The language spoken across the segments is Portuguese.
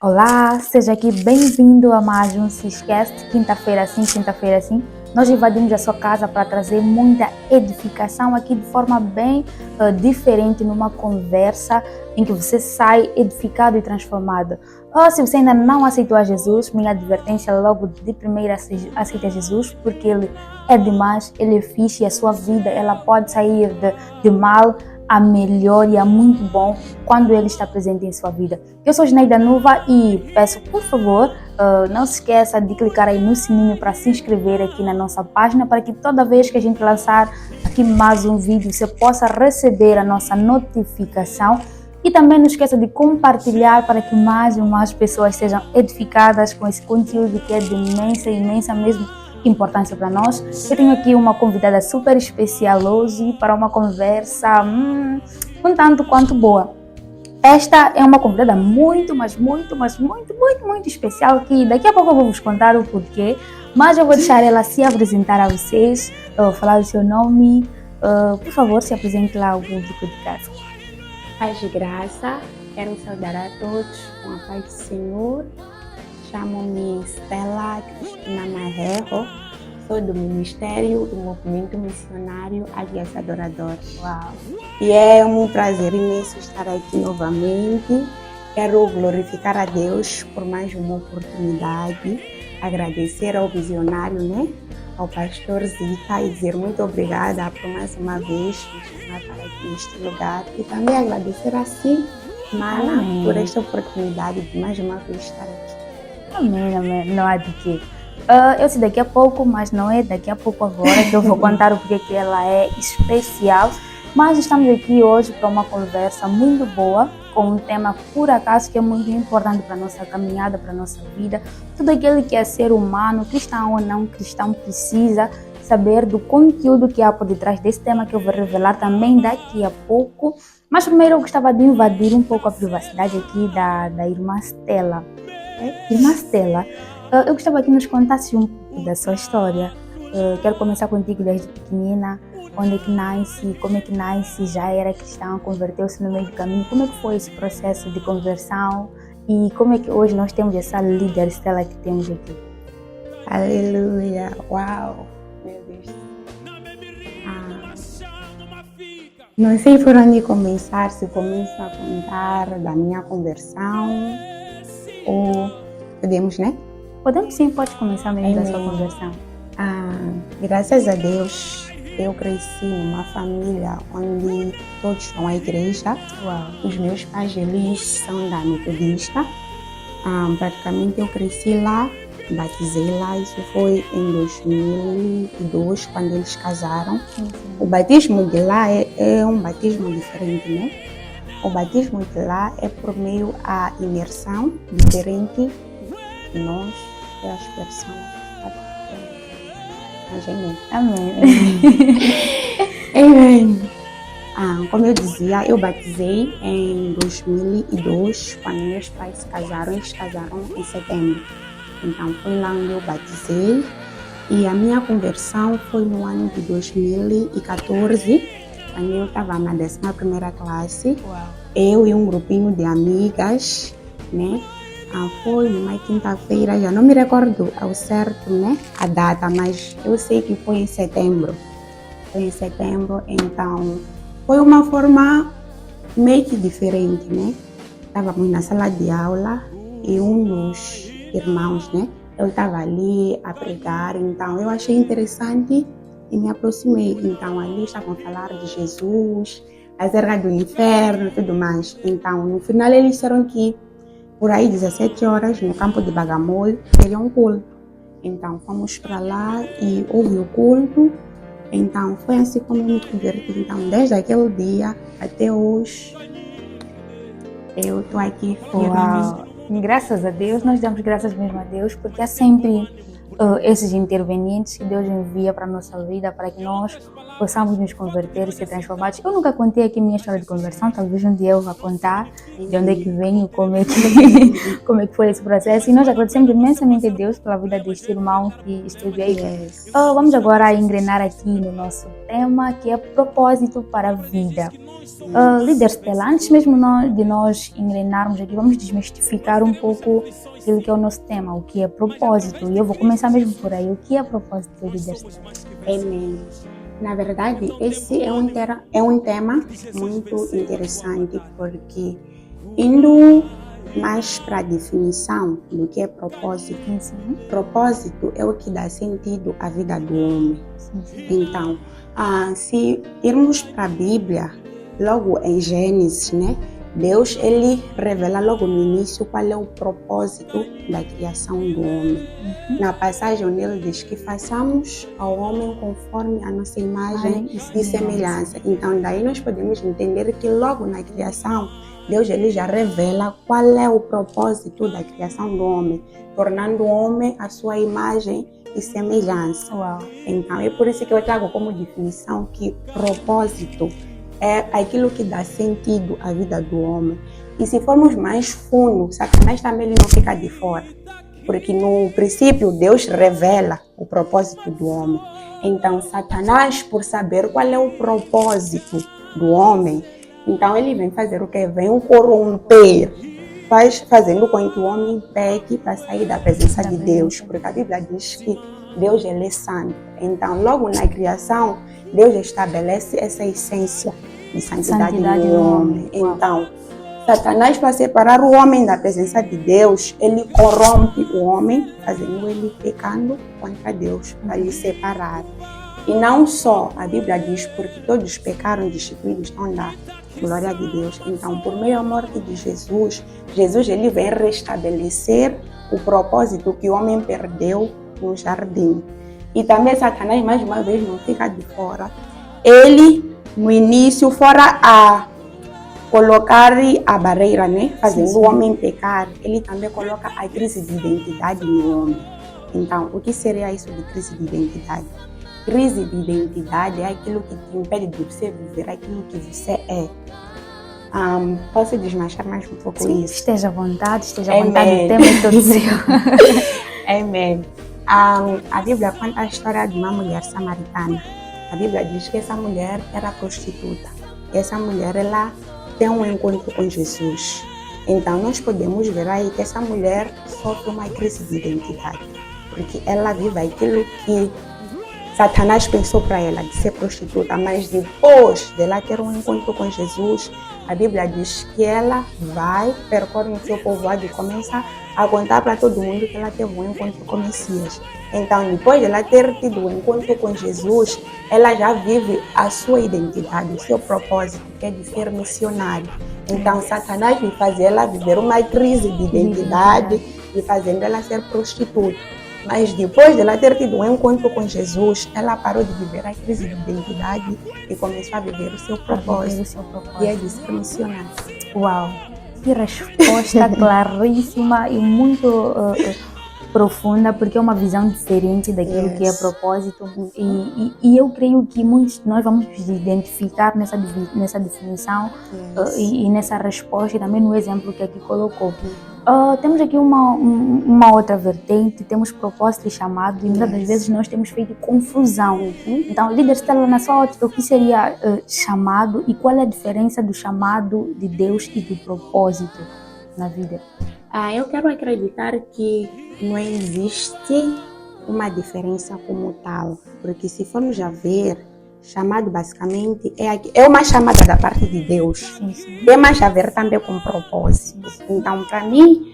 Olá, seja aqui bem-vindo a mais um Se Esquece, quinta-feira sim, quinta-feira sim. Nós invadimos a sua casa para trazer muita edificação aqui de forma bem diferente, numa conversa em que você sai edificado e transformado. Ou se você ainda não aceitou a Jesus, minha advertência logo de primeira, aceita Jesus, porque Ele é demais, Ele é fixe e a sua vida ela pode sair de mal a melhor e a muito bom quando Ele está presente em sua vida. Eu sou Gineida Nuva e peço, por favor, não se esqueça de clicar aí no sininho para se inscrever aqui na nossa página, para que toda vez que a gente lançar aqui mais um vídeo, você possa receber a nossa notificação. E também não esqueça de compartilhar para que mais e mais pessoas sejam edificadas com esse conteúdo que é de imensa mesmo importância para nós. Eu tenho aqui uma convidada super especial hoje para uma conversa um tanto quanto boa. Esta é uma convidada muito especial, que daqui a pouco eu vou vos contar o porquê, mas eu vou deixar ela se apresentar a vocês, falar o seu nome. Por favor, se apresente lá ao público de casa. Paz de graça, quero saudar a todos com a paz do Senhor. Chamo-me Stella Cristina Marrero, sou do Ministério do Movimento Missionário Aliança Adoradores. Uau! E é um prazer imenso estar aqui novamente. Quero glorificar a Deus por mais uma oportunidade, agradecer ao visionário, ao pastor Zita, e dizer muito obrigada por mais uma vez me chamar para aqui neste lugar, e também agradecer a si, Mana, por esta oportunidade de mais uma vez estar aqui. Amém, não há de quê. Eu sei daqui a pouco, mas não é daqui a pouco agora que eu vou contar o porquê que ela é especial. Mas estamos aqui hoje para uma conversa muito boa, com um tema, por acaso, que é muito importante para a nossa caminhada, para a nossa vida. Tudo aquele que é ser humano, cristão ou não cristão, precisa saber do conteúdo que há por detrás desse tema, que eu vou revelar também daqui a pouco. Mas primeiro eu gostava de invadir um pouco a privacidade aqui da irmã Stella. Irmã Stella, eu gostava que nos contasse um pouco da sua história. Quero começar contigo desde pequenina. Onde é que nasce, como é que nasce, já era cristão, converteu-se no meio do caminho. Como é que foi esse processo de conversão e como é que hoje nós temos essa líder Stella que temos aqui? Aleluia! Uau! Meu Deus! Não sei por onde começar, se começo a contar da minha conversão ou podemos, Podemos sim, pode começar mesmo da sua conversão. Graças a Deus, eu cresci numa família onde todos vão à igreja. Uau. Os meus pais, eles são da Metodista. Praticamente eu cresci lá, batizei lá. Isso foi em 2002, quando eles casaram. O batismo de lá é um batismo diferente, O batismo de lá é por meio à imersão, diferente de nós, é a expressão. Amém. Como eu dizia, eu batizei em 2002, quando meus pais se casaram. Eles casaram em setembro. Então foi lá onde eu batizei, e a minha conversão foi no ano de 2014, quando eu estava na 11ª classe. Uau. Eu e um grupinho de amigas, foi numa quinta-feira, já não me recordo ao certo, a data, mas eu sei que foi em setembro. Então foi uma forma meio que diferente, Estávamos na sala de aula e um dos irmãos, ele estava ali a pregar, então eu achei interessante e me aproximei. Então ali estavam a falar de Jesus, acerca do inferno e tudo mais. Então no final eles disseram que por aí 17 horas, no campo de Bagamoyo, teria um culto. Então fomos para lá e houve o culto. Então foi assim como eu me converti. Então desde aquele dia até hoje, eu estou aqui firme. Uau. E graças a Deus, nós damos graças mesmo a Deus, porque há sempre esses intervenientes que Deus envia para a nossa vida, para que nós possamos nos converter e ser transformados. Eu nunca contei aqui minha história de conversão, talvez um dia eu vá contar de onde é que venho, como é que foi esse processo. E nós agradecemos imensamente a Deus pela vida deste irmão que esteve aí. Vamos agora engrenar aqui no nosso tema, que é propósito para a vida. Líder Stella, antes mesmo de nós engrenarmos aqui, vamos desmistificar um pouco aquilo que é o nosso tema, o que é propósito. E eu vou começar mesmo por aí. O que é propósito, Líder Stella? Amém. Na verdade, esse é um tema muito interessante, porque indo mais para a definição do que é propósito, propósito é o que dá sentido à vida do homem. Então, se irmos para a Bíblia, logo em Gênesis, né? Deus, ele revela logo no início qual é o propósito da criação do homem. Na passagem onde ele diz que façamos ao homem conforme a nossa imagem e semelhança. Então, daí nós podemos entender que logo na criação, Deus, ele já revela qual é o propósito da criação do homem, tornando o homem a sua imagem e semelhança. Uau. Então, é por isso que eu trago como definição que propósito é aquilo que dá sentido à vida do homem. E se formos mais fundo, Satanás também ele não fica de fora. Porque no princípio Deus revela o propósito do homem. Então Satanás, por saber qual é o propósito do homem, então ele vem fazer o que? Vem o corromper. Fazendo com que o homem peque para sair da presença de Deus. Porque a Bíblia diz que Deus ele é santo. Então logo na criação, Deus estabelece essa essência de santidade do homem. Então, Satanás, para separar o homem da presença de Deus, ele corrompe o homem, fazendo ele pecando contra Deus, para lhe separar. E não só, a Bíblia diz, porque todos pecaram, destituídos estão da glória de Deus. Então, por meio da morte de Jesus, ele vem restabelecer o propósito que o homem perdeu no jardim. E também Satanás, mais uma vez, não fica de fora. Ele, no início, fora a colocar a barreira, né? Fazendo o homem pecar, ele também coloca a crise de identidade no homem. Então, o que seria isso de crise de identidade? Crise de identidade é aquilo que te impede de você viver aquilo que você é. Posso desmanchar mais um pouco isso? Esteja à vontade, o tema é todo seu. Amém. A Bíblia conta a história de uma mulher samaritana. A Bíblia diz que essa mulher era prostituta. Essa mulher, ela tem um encontro com Jesus. Então, nós podemos ver aí que essa mulher sofre uma crise de identidade. Porque ela vive aquilo que Satanás pensou para ela, de ser prostituta. Mas depois dela ter um encontro com Jesus, a Bíblia diz que ela vai, percorre o seu povoado e começa a contar para todo mundo que ela teve um encontro com o Messias. Então, depois de ela ter tido um encontro com Jesus, ela já vive a sua identidade, o seu propósito, que é de ser missionário. Então, Satanás vai fazer ela viver uma crise de identidade e fazendo ela ser prostituta. Mas depois de ela ter tido um encontro com Jesus, ela parou de viver a crise de identidade e começou a viver o seu propósito, que é de ser missionário. Uau! Que resposta claríssima e muito profunda, porque é uma visão diferente daquilo que é propósito. E eu creio que muitos de nós vamos nos identificar nessa definição e nessa resposta e também no exemplo que aqui colocou. Temos aqui uma outra vertente, temos propósito e chamado, e muitas das vezes nós temos feito confusão. Então, líder Stella, na sua ótica, o que seria chamado e qual é a diferença do chamado de Deus e do propósito na vida? Eu quero acreditar que não existe uma diferença como tal, porque se formos a ver, chamado basicamente é uma chamada da parte de Deus. Tem mais a ver também com propósito. Então, para mim,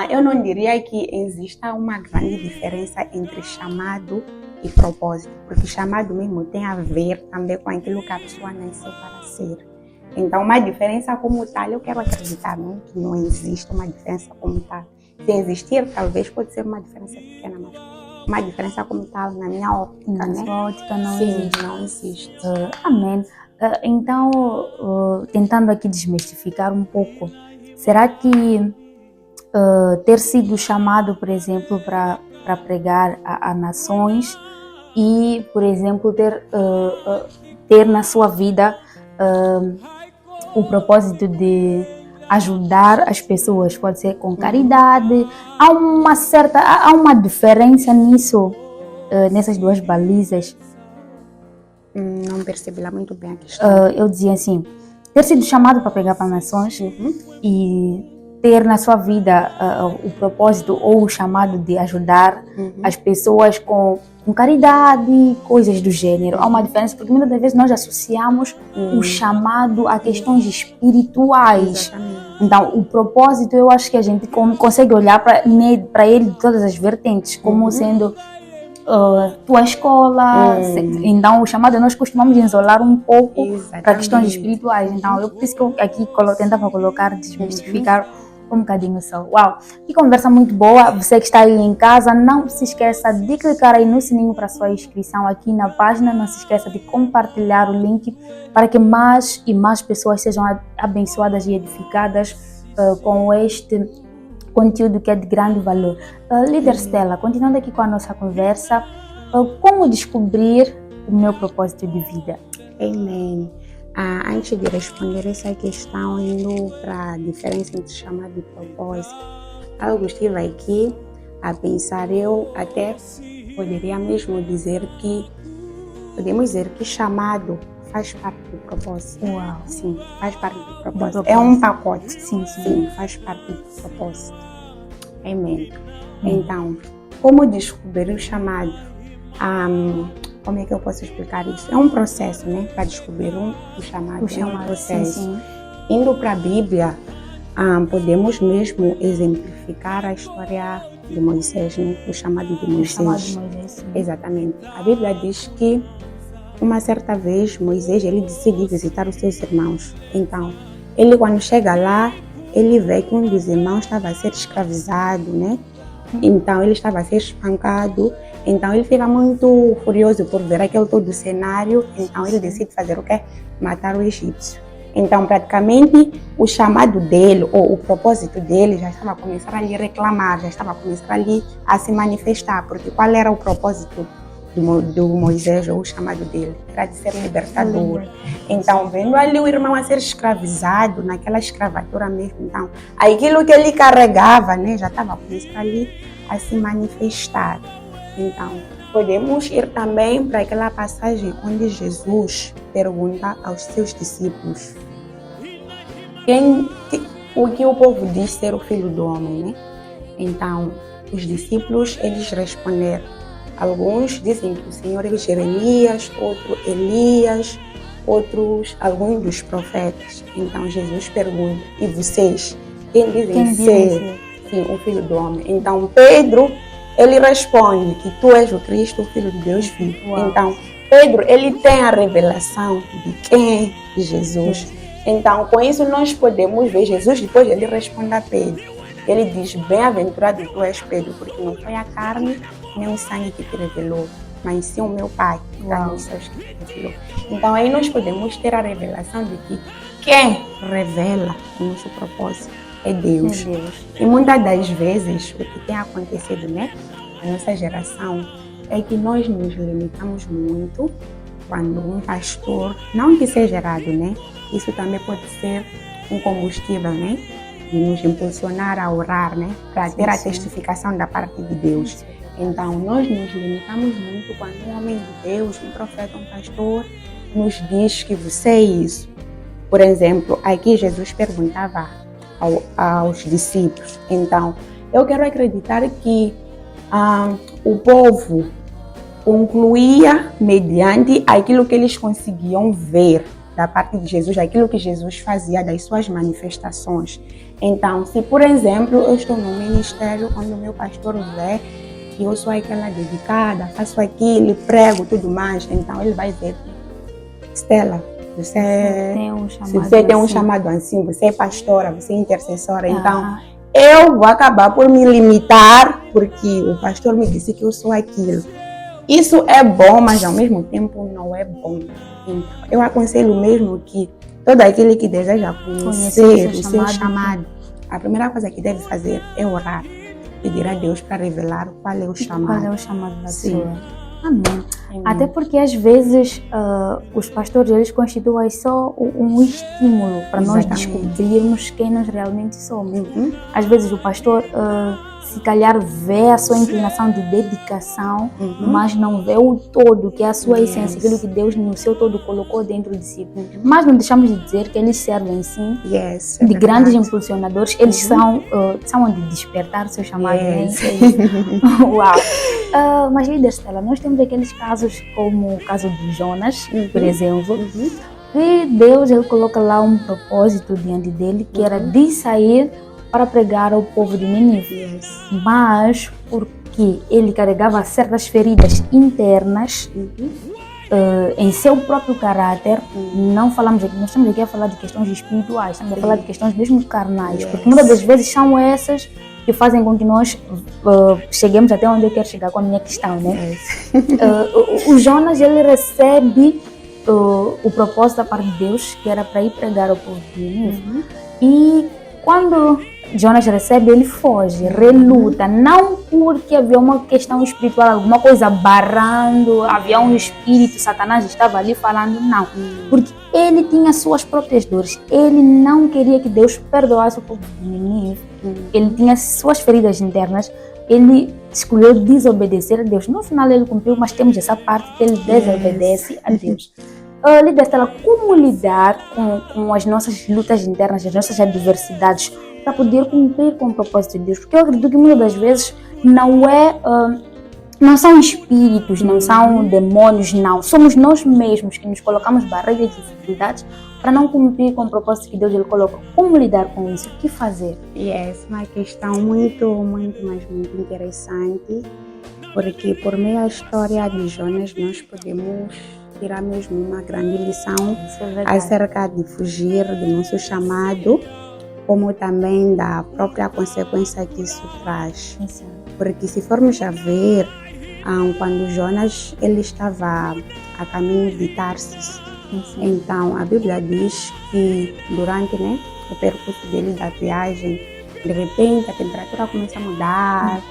eu não diria que exista uma grande diferença entre chamado e propósito, porque chamado mesmo tem a ver também com aquilo que a pessoa nasceu para ser. Então, uma diferença como tal, eu quero acreditar, né, que não existe uma diferença como tal. Se existir, talvez pode ser uma diferença pequena, mas uma diferença como tal, na minha óptica, na né? sua ótica não Sim, existe. não existe. Amém. Então, tentando aqui desmistificar um pouco, será que ter sido chamado, por exemplo, para para pregar a nações e, por exemplo, ter na sua vida o propósito de ajudar as pessoas, pode ser com caridade. Há uma diferença nisso, nessas duas balizas. Não percebi lá muito bem a questão. Eu dizia assim, ter sido chamado para pregar para nações e ter na sua vida o propósito ou o chamado de ajudar as pessoas com caridade, coisas do gênero. Há uma diferença, porque muitas das vezes nós associamos o chamado a questões espirituais. Exatamente. Então, o propósito, eu acho que a gente consegue olhar para ele de todas as vertentes, como sendo tua escola. Então, o chamado nós costumamos isolar um pouco para questões espirituais. Então, eu por isso que eu aqui tentava colocar, desmistificar um bocadinho só. Uau! Que conversa muito boa. Você que está aí em casa, não se esqueça de clicar aí no sininho para sua inscrição aqui na página. Não se esqueça de compartilhar o link para que mais e mais pessoas sejam abençoadas e edificadas com este conteúdo que é de grande valor. Líder Stella, continuando aqui com a nossa conversa, como descobrir o meu propósito de vida? Amém. Antes de responder essa questão, indo para a diferença entre chamado e propósito, algo estive aqui a pensar, eu até poderia mesmo podemos dizer que chamado faz parte do propósito. Uau. Sim, faz parte do propósito. É um pacote. Sim, faz parte do propósito. Amém. Então, como descobrir o chamado? Como é que eu posso explicar isso? É um processo, né? Para descobrir o chamado. É um processo. Sim. Indo para a Bíblia, podemos mesmo exemplificar a história de Moisés, né? O chamado de Moisés. Exatamente. A Bíblia diz que uma certa vez Moisés ele decide visitar os seus irmãos. Então, ele quando chega lá, ele vê que um dos irmãos estava a ser escravizado, né? Então, ele estava a ser espancado. Então, ele fica muito furioso por ver aquele todo cenário. Então, ele decide fazer o quê? Matar o egípcio. Então, praticamente, o chamado dele, ou o propósito dele, já estava a começar a lhe reclamar, já estava a começar ali a se manifestar. Porque qual era o propósito do Moisés, ou o chamado dele? Era de ser libertador. Então, vendo ali o irmão a ser escravizado, naquela escravatura mesmo, então, aquilo que ele carregava, né, já estava a começar ali a se manifestar. Então, podemos ir também para aquela passagem onde Jesus pergunta aos seus discípulos o que o povo diz ser o Filho do Homem, né? Então, os discípulos, eles responderam. Alguns dizem que o Senhor é Jeremias, outros Elias, outros, alguns dos profetas. Então, Jesus pergunta, e vocês, quem dizem ser o Filho do Homem? Então, Pedro, ele responde que tu és o Cristo, o Filho de Deus vivo. Uau. Então, Pedro, ele tem a revelação de quem é Jesus. Então, com isso nós podemos ver Jesus, depois ele responde a Pedro. Ele diz, bem-aventurado tu és Pedro, porque não foi a carne nem o sangue que te revelou, mas sim o meu Pai que está nos céus que te revelou. Então, aí nós podemos ter a revelação de que quem revela o nosso propósito é Deus. E muitas das vezes, o que tem acontecido, né, na nossa geração, é que nós nos limitamos muito quando um pastor, não que seja errado, né, isso também pode ser um combustível, né, de nos impulsionar a orar, né, para ter a testificação da parte de Deus. Então, nós nos limitamos muito quando um homem de Deus, um profeta, um pastor, nos diz que você é isso. Por exemplo, aqui Jesus perguntava aos discípulos. Então, eu quero acreditar que o povo concluía mediante aquilo que eles conseguiam ver da parte de Jesus, aquilo que Jesus fazia, das suas manifestações. Então, se por exemplo, eu estou no ministério onde o meu pastor vê que eu sou aquela dedicada, faço aquilo, prego, tudo mais, então ele vai dizer, Stella, você tem um chamado assim, você é pastora, você é intercessora, então eu vou acabar por me limitar porque o pastor me disse que eu sou aquilo. Isso é bom, mas ao mesmo tempo não é bom. Então, eu aconselho mesmo que todo aquele que deseja conhecer o seu chamado, a primeira coisa que deve fazer é orar. pedir a Deus para revelar qual é o chamado. Qual é o chamado da Sim. pessoa? Amém. Amém. Até porque às vezes os pastores eles constituem só um estímulo para nós Exatamente. descobrirmos quem nós realmente somos. Uhum. Às vezes o pastor se calhar vê a sua inclinação de dedicação, Uhum. mas não vê o todo, que é a sua Yes. essência, aquilo que Deus no seu todo colocou dentro de si. Uhum. Mas não deixamos de dizer que eles servem sim Yes, de grandes verdade. impulsionadores, eles são onde despertar o seu chamado, Yes. né? Uau! Mas líder Stella, nós temos aqueles casos como o caso de Jonas, por exemplo, Uhum. e Deus ele coloca lá um propósito diante dele, que era de sair para pregar ao povo de Nínive. Yes. Mas porque ele carregava certas feridas internas Uhum. em seu próprio caráter, não falamos aqui, nós estamos aqui a falar de questões espirituais, estamos a falar de questões mesmo carnais, Yes. porque muitas das vezes são essas que fazem com que nós cheguemos até onde eu quero chegar com a minha questão, né? Yes. O Jonas ele recebe o propósito da parte de Deus, que era para ir pregar ao povo de Nínive. Uhum. E quando Jonas recebe, ele foge, reluta, não porque havia uma questão espiritual, alguma coisa barrando, havia um espírito, Satanás estava ali falando, não. Porque ele tinha suas próprias dores, ele não queria que Deus perdoasse o povo de Nínive, ele tinha suas feridas internas, ele escolheu desobedecer a Deus. No final ele cumpriu, mas temos essa parte que ele desobedece a Deus. Líder Stella, como lidar com as nossas lutas internas, as nossas adversidades, para poder cumprir com o propósito de Deus? Porque eu acredito que muitas das vezes não são espíritos, não são demônios, não. Somos nós mesmos que nos colocamos barreiras e dificuldades para não cumprir com o propósito que Deus ele colocou. Como lidar com isso? O que fazer? Yes, uma questão muito interessante, porque por meio da história de Jonas nós podemos tirar mesmo uma grande lição Isso é verdade. acerca de fugir do nosso chamado, como também da própria consequência que isso traz. Sim. Porque se formos a ver, quando Jonas ele estava a caminho de Tarsis, então a Bíblia diz que durante o percurso dele da viagem, de repente a temperatura começa a mudar,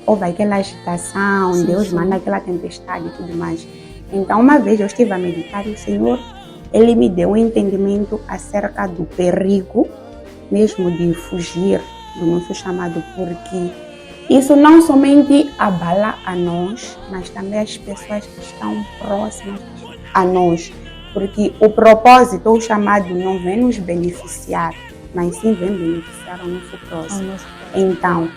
houve aquela agitação, Sim, Deus sim. manda aquela tempestade e tudo mais. Então uma vez eu estive a meditar e o Senhor ele me deu um entendimento acerca do perigo mesmo de fugir do nosso chamado, porque isso não somente abala a nós, mas também as pessoas que estão próximas a nós, porque o propósito ou o chamado não vem nos beneficiar, mas sim vem beneficiar o nosso próximo. Então,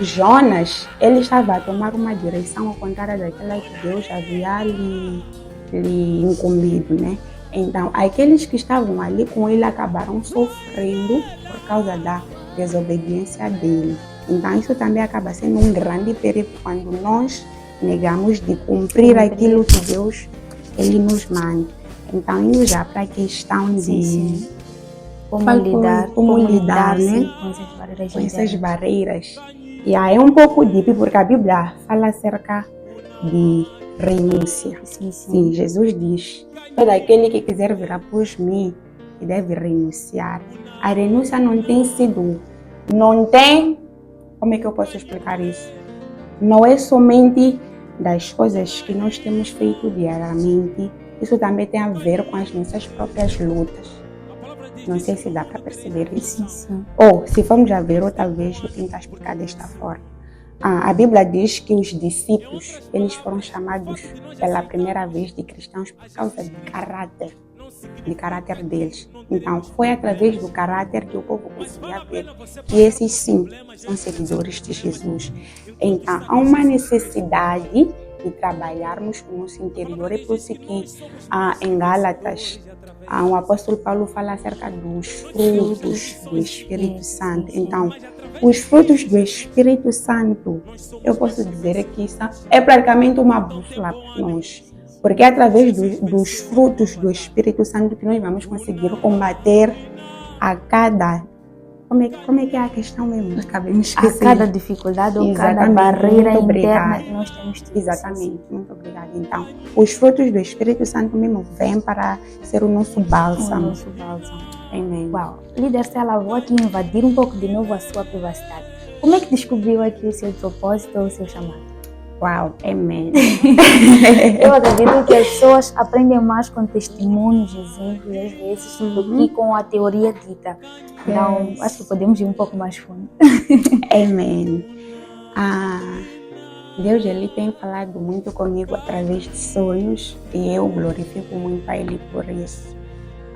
Jonas, ele estava a tomar uma direção ao contrário daquela que Deus havia lhe incumbido, né? Então, aqueles que estavam ali com ele acabaram sofrendo por causa da desobediência dele. Então, isso também acaba sendo um grande perigo quando nós negamos de cumprir aquilo que Deus ele nos manda. Então, indo já para a questão de como lidar né? com essas barreiras. E aí é um pouco deep, porque a Bíblia fala acerca de renúncia. Sim, Jesus diz: todo aquele que quiser vir após mim, que deve renunciar. A renúncia não tem, como é que eu posso explicar isso? Não é somente das coisas que nós temos feito diariamente, isso também tem a ver com as nossas próprias lutas. Não sei se dá para perceber isso. Sim. Ou, se formos a ver outra vez, eu tenho que explicar desta forma. A Bíblia diz que os discípulos, eles foram chamados pela primeira vez de cristãos por causa de caráter deles. Então, foi através do caráter que o povo conseguia ver que esses sim são seguidores de Jesus. Então, há uma necessidade de trabalharmos o nosso interior. É por isso que em Gálatas, o apóstolo Paulo fala acerca dos frutos do Espírito Santo. Então, os frutos do Espírito Santo, eu posso dizer que isso é praticamente uma bússola para nós. Porque é através dos frutos do Espírito Santo que nós vamos conseguir combater a cada... Como é que é a questão mesmo? Acabei me esquecendo. A cada dificuldade ou cada barreira interna que nós temos. Exatamente, muito obrigada. Então, os frutos do Espírito Santo mesmo vêm para ser o nosso bálsamo. Amém. Uau. Líder Stella, vou aqui invadir um pouco de novo a sua privacidade. Como é que descobriu aqui o seu propósito ou o seu chamado? Uau, amém. Eu acredito que as pessoas aprendem mais com testemunhos, exemplos, às vezes, do que com a teoria dita. Então, acho que podemos ir um pouco mais fundo. Amém. Deus, Ele tem falado muito comigo através de sonhos e eu glorifico muito a Ele por isso.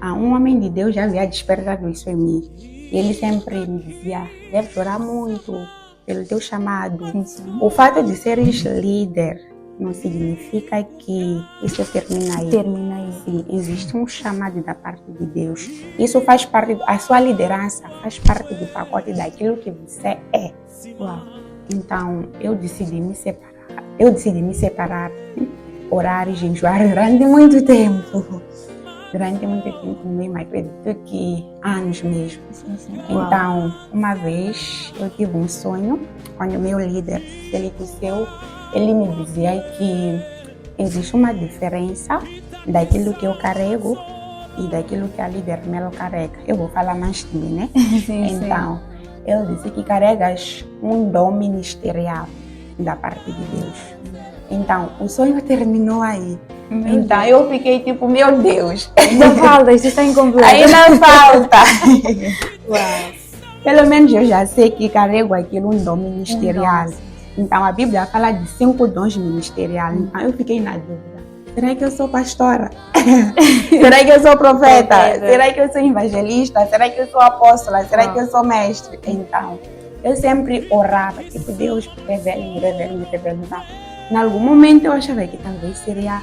Um homem de Deus já havia despertado isso em mim. E ele sempre me dizia, deve orar muito pelo teu chamado. Sim. O fato de seres líder não significa que isso termina aí. Termina aí. Sim, existe um chamado da parte de Deus. Isso faz parte, a sua liderança faz parte do pacote daquilo que você é. Uau. Então, eu decidi me separar, orar e jejuar durante muito tempo. Durante muito tempo mesmo, acredito que anos mesmo. Sim. Então, uma vez eu tive um sonho, quando o meu líder, ele me dizia que existe uma diferença daquilo que eu carrego e daquilo que a líder Melo carrega. Eu vou falar mais de mim, né? Então, ele disse que carregas um dom ministerial da parte de Deus. Então, o sonho terminou aí. Então, eu fiquei tipo, meu Deus. Ainda falta, isso está incompleto. Ainda falta. Uau. Pelo menos eu já sei que carrego aquilo, um dom ministerial. Então, a Bíblia fala de 5 dons ministeriais. Então, eu fiquei na dúvida. Será que eu sou pastora? Será que eu sou profeta? Será que eu sou evangelista? Será que eu sou apóstola? Será que eu sou mestre? Então, eu sempre orava, tipo, Deus, revela-me. Então, em algum momento eu achava que talvez seria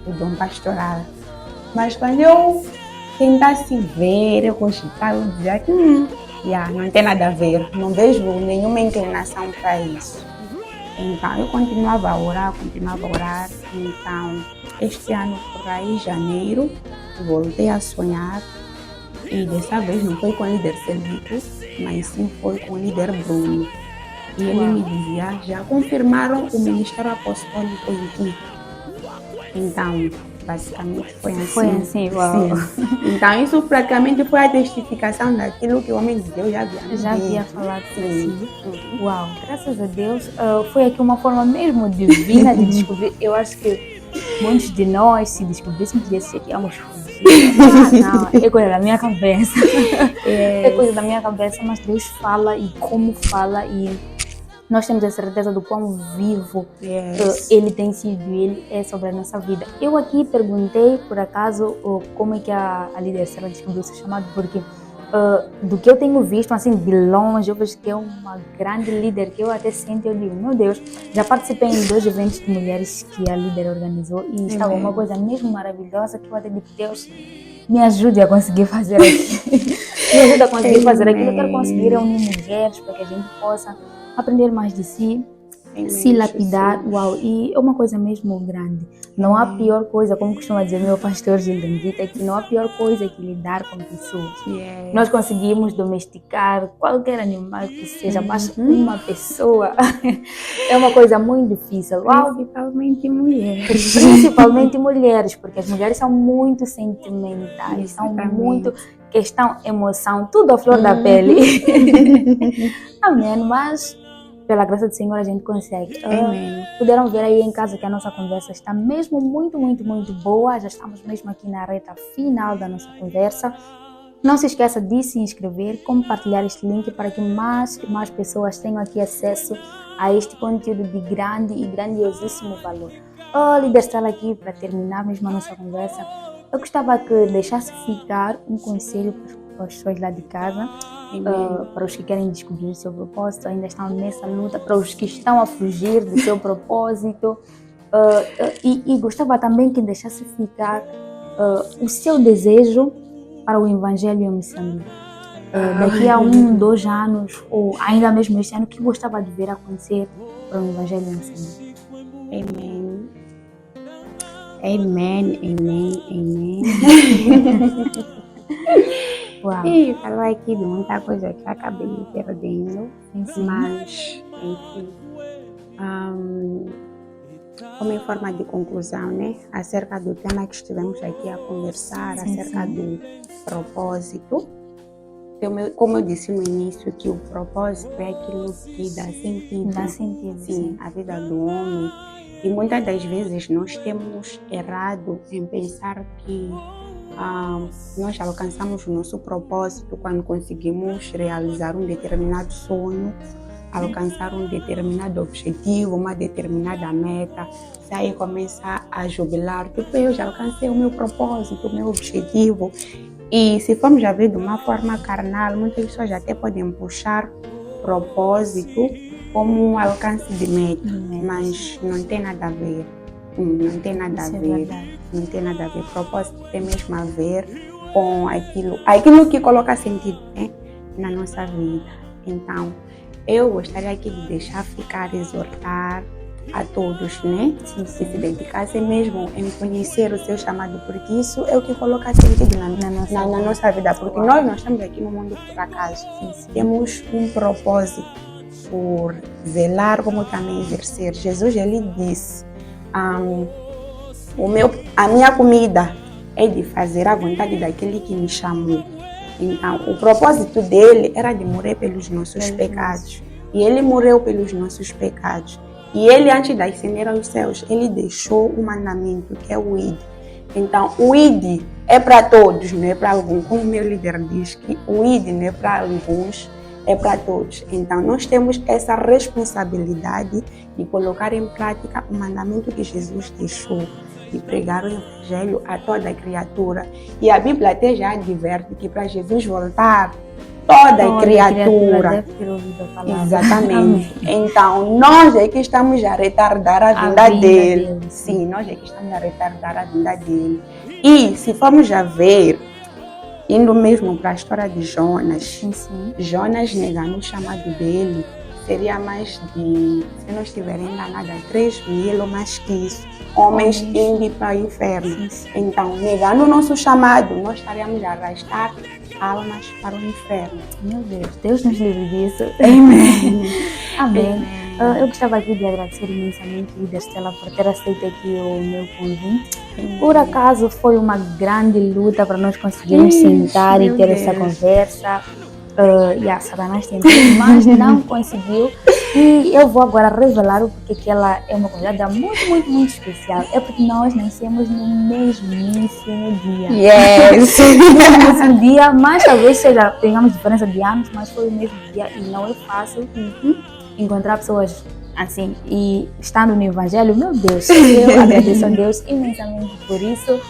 o dom pastoral. Mas quando eu tentasse ver, eu cogitar, eu dizia que não tem nada a ver. Não vejo nenhuma inclinação para isso. Então, eu continuava a orar. Então, este ano, por aí, janeiro, voltei a sonhar. E dessa vez não foi com o líder Celito, mas sim foi com o líder Bruno. E ele me dizia, já confirmaram o ministério apostólico em ti. Então, basicamente foi assim. Foi assim, uau. Sim. Então, isso praticamente foi a testificação daquilo que o homem de Deus já havia falado assim. Uau, graças a Deus, foi aqui uma forma mesmo divina de descobrir. Eu acho que muitos de nós, se descobríssemos desse que íamos fugir. Não, é coisa da minha cabeça. É coisa da minha cabeça, mas Deus fala e como fala e nós temos a certeza do quão vivo Ele tem sido e Ele é sobre a nossa vida. Eu aqui perguntei, por acaso, como é que a líder Sara descobriu o seu chamado, porque do que eu tenho visto, assim, de longe, eu vejo que é uma grande líder, que eu até sinto, eu digo, meu Deus, já participei em 2 eventos de mulheres que a líder organizou e estava uma coisa mesmo maravilhosa que eu até digo, Deus, me ajude a conseguir fazer aquilo. Me ajude a conseguir fazer aquilo. Eu quero conseguir reunir mulheres para que a gente possa aprender mais de si, se lapidar. Uau, e é uma coisa mesmo grande. Não há pior coisa, como costuma dizer meu pastor Gildandita, que não há pior coisa que lidar com pessoas. Nós conseguimos domesticar qualquer animal que seja, mas uma pessoa é uma coisa muito difícil. Uau. Principalmente mulheres. Principalmente mulheres, porque as mulheres são muito sentimentais, são muito questão, emoção, tudo à flor da pele. Amém, mas pela graça do Senhor a gente consegue. Puderam ver aí em casa que a nossa conversa está mesmo muito boa. Já estamos mesmo aqui na reta final da nossa conversa. Não se esqueça de se inscrever, compartilhar este link para que mais pessoas tenham aqui acesso a este conteúdo de grande e grandiosíssimo valor. Líder Stella aqui, para terminar mesmo a nossa conversa, eu gostava que deixasse ficar um conselho para as pessoas lá de casa. Para os que querem descobrir o seu propósito, ainda estão nessa luta, para os que estão a fugir do seu propósito, e gostava também que deixasse ficar o seu desejo para o Evangelho em Moçambique. Daqui a 1, 2 anos, ou ainda mesmo este ano, o que gostava de ver acontecer para o Evangelho em Moçambique? Amém. Uau. E falar aqui de muita coisa que acabei perdendo, mas, enfim, como em forma de conclusão, né, acerca do tema que estivemos aqui a conversar, acerca do propósito, Como eu disse no início, que o propósito é aquilo que dá sentido. Dá sentido, sim. À vida do homem. E muitas das vezes nós temos errado em pensar que nós alcançamos o nosso propósito quando conseguimos realizar um determinado sonho, alcançar um determinado objetivo, uma determinada meta. Se aí começa a jubilar, tipo, eu já alcancei o meu propósito, o meu objetivo. E se formos a ver de uma forma carnal, muitas pessoas até podem puxar propósito como um alcance de meta, mas não tem nada a ver. Não tem nada a ver. Não tem nada a ver. Propósito tem mesmo a ver com aquilo que coloca sentido, né, na nossa vida. Então, eu gostaria aqui de deixar ficar, exortar a todos, né? Que se dedicassem mesmo em conhecer o seu chamado, porque isso é o que coloca sentido na nossa vida, porque nós não estamos aqui no mundo por acaso. Temos um propósito por zelar, como também exercer. Jesus, ele disse, a minha comida é de fazer a vontade daquele que me chamou. Então, o propósito dele era de morrer pelos nossos pecados. E ele morreu pelos nossos pecados. E ele, antes de ascender aos céus, ele deixou um mandamento, que é o ID. Então, o ID é para todos, não é para alguns. Como o meu líder diz, que o ID não é para alguns, é para todos. Então, nós temos essa responsabilidade de colocar em prática o mandamento que Jesus deixou, de pregar o Evangelho a toda criatura. E a Bíblia até já adverte que para Jesus voltar, toda criatura deve ter ouvido a palavra. Exatamente. Então, nós é que estamos a retardar a vinda dele. Sim, nós é que estamos a retardar a vinda dele. E se formos a ver, indo mesmo para a história de Jonas, Jonas negando o chamado dele, seria mais de, se não estiver enganada, 3.000 ou mais que isso, homens indo para o inferno. Então, negando o nosso chamado, nós estaríamos a arrastar almas para o inferno. Meu Deus, Deus nos livre disso. Amém. Amém. Eu gostava aqui de agradecer imensamente, líder Stella, por ter aceito aqui o meu convite. Por acaso foi uma grande luta para nós conseguirmos sentar e ter essa conversa. Satanás tentou, mas não conseguiu. E eu vou agora revelar o porquê que ela é uma convidada muito, muito, muito especial. É porque nós nascemos no mesmíssimo dia. Yes! No mesmo dia, mas talvez tenhamos diferença de anos, mas foi o mesmo dia e não é fácil encontrar pessoas assim. E estando no Evangelho, meu Deus, eu agradeço a Deus imensamente por isso.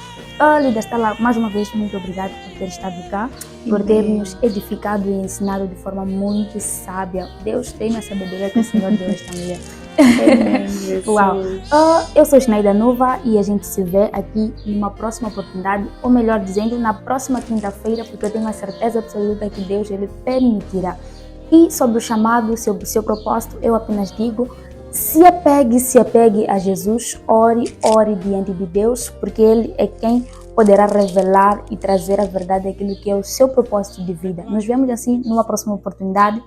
Líder Stella, mais uma vez, muito obrigada por ter estado cá, por ter nos edificado e ensinado de forma muito sábia. Deus tem a sabedoria que o Senhor deu a esta mulher. Uau! Eu sou Schneida Nova e a gente se vê aqui numa próxima oportunidade, ou melhor dizendo, na próxima quinta-feira, porque eu tenho a certeza absoluta que Deus ele permitirá. E sobre o chamado, sobre o seu propósito, eu apenas digo: se apegue a Jesus, ore diante de Deus, porque Ele é quem poderá revelar e trazer a verdade daquilo que é o seu propósito de vida. Nos vemos assim numa próxima oportunidade.